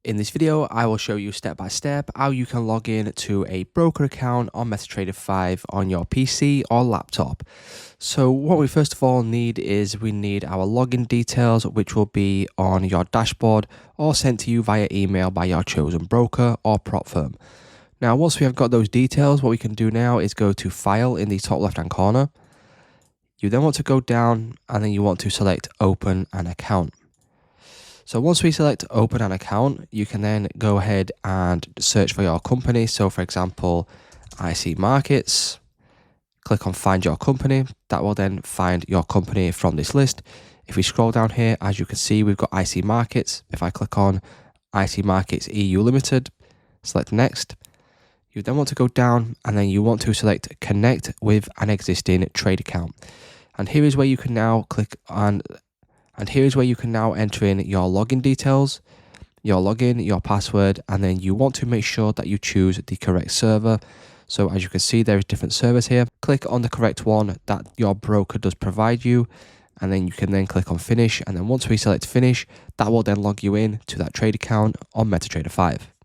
In this video, I will show you step by step how you can log in to a broker account on Metatrader 5 on your PC or laptop. So what we first of all need is we need our login details, which will be on your dashboard or sent to you via email by your chosen broker or prop firm. Now, once we have got those details, what we can do now is go to File in the top left-hand corner. You then want to go down and then you want to select Open an Account. So once we select open an account, you can then go ahead and search for your company. So for example, IC Markets, click on find your company. That will then find your company from this list. If we scroll down here, as you can see, we've got IC Markets. If I click on IC Markets EU Limited, select next. You then want to go down and then you want to select connect with an existing trade account. And here is where you can now click on And here is where you can now enter in your login details, your login, your password, and then you want to make sure that you choose the correct server. So as you can see, there is different servers here. Click on the correct one that your broker does provide you, and then you can then click on finish. And then once we select finish, that will then log you in to that trade account on Metatrader 5.